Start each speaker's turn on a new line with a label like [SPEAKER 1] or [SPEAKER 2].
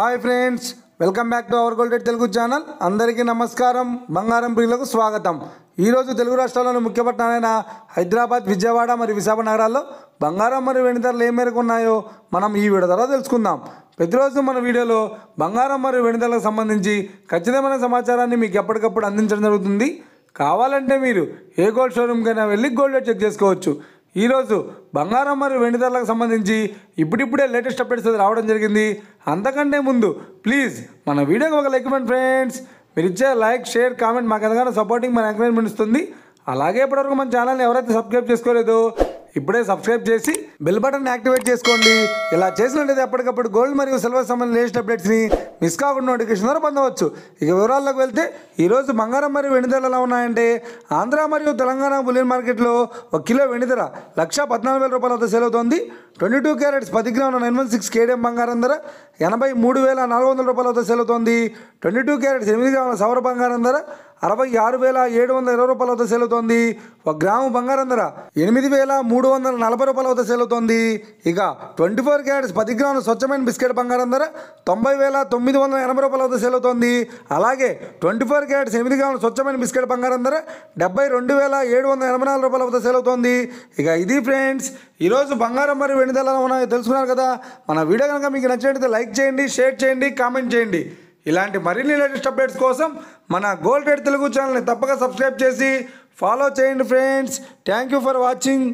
[SPEAKER 1] Hi friends, welcome back to our gold rate Telugu channel. అందరికీ నమస్కారం. బంగారం ప్రియులకు స్వాగతం. ఈరోజు తెలుగు రాష్ట్రాల్లోని ముఖ్య పట్టణాలైన హైదరాబాద్, విజయవాడ మరియు విశాఖ నగరాల్లో బంగారం మరియు వెండి ధరలు ఏ మేరకు ఉన్నాయో మనం ఈ వీడియో ద్వారా తెలుసుకుందాం. ప్రతిరోజు మన వీడియోలో బంగారం మరియు వెండి ధరలకు సంబంధించి ఖచ్చితమైన సమాచారాన్ని మీకు ఎప్పటికప్పుడు అందించడం జరుగుతుంది. కావాలంటే మీరు ఏ గోల్డ్ షోరూమ్కైనా వెళ్ళి గోల్డ్ రేట్ చెక్ చేసుకోవచ్చు. ఈరోజు బంగారం మరియు వెండి ధరలకు సంబంధించి ఇప్పుడిప్పుడే లేటెస్ట్ అప్డేట్స్ రావడం జరిగింది. అంతకంటే ముందు ప్లీజ్ మన వీడియోకి ఒక లైక్ ఇవ్వండి ఫ్రెండ్స్. మీరు ఇచ్చే లైక్, షేర్, కామెంట్ మాకు ఎంతగానో సపోర్టింగ్, మన ఎంకరేజ్మెంట్ ఇస్తుంది. అలాగే ఇప్పటివరకు మన ఛానల్ని ఎవరైతే సబ్స్క్రైబ్ చేసుకోలేదో ఇప్పుడే సబ్స్క్రైబ్ చేసి బెల్ బటన్ యాక్టివేట్ చేసుకోండి. ఇలా చేసినట్లయితే ఎప్పటికప్పుడు గోల్డ్ మరియు సిల్వర్ సంబంధించిన లేటెస్ట్ అప్డేట్స్ని మిస్ కాకుండా నోటిఫికేషన్ ద్వారా పొందవచ్చు. ఇక వివరాల్లోకి వెళ్తే ఈరోజు బంగారం మరియు వెండి ధరలు ఎలా ఉన్నాయంటే, ఆంధ్ర మరియు తెలంగాణ బులియన్ మార్కెట్లో 1 కిలో వెండి ధర 1,14,000 రూపాయల వద్ద సేల్ అవుతోంది. 22 క్యారెట్స్ 10 గ్రాముల 916 కేడిఎం బంగారం ధర 83,400 రూపాయల వద్ద సేల్ అవుతోంది. 22 క్యారెట్స్ 8 గ్రాముల సౌర బంగారం ధర 66,720 రూపాయల వద్ద సేల్ అవుతోంది. 1 గ్రాము బంగారం ధర 8,340 రూపాయల వద్ద సేల్ అవుతోంది. ఇక 24 క్యారెట్స్ 10 గ్రాముల స్వచ్ఛమైన బిస్కెట్ బంగారం ధర 90,980 రూపాయల వద్ద సేల్ అవుతోంది. అలాగే 24 క్యారెట్స్ 8 గ్రాముల స్వచ్ఛమైన బిస్కెట్ బంగారం ధర 72,784 రూపాయల వద్ద సేల్ అవుతోంది. ఇక ఇది ఫ్రెండ్స్, ఈరోజు బంగారం మరియు వెండి ధరలు ఉన్నాయో తెలుసుకున్నారు కదా. మన వీడియో కనుక మీకు నచ్చినట్లయితే లైక్ చేయండి, షేర్ చేయండి, కామెంట్ చేయండి. ఇలాంటి మరిన్ని లేటెస్ట్ అప్డేట్స్ కోసం మన గోల్డ్ రేట్ తెలుగు ఛానల్ని తప్పక సబ్స్క్రైబ్ చేసి ఫాలో చేయండి friends. Thank you for watching.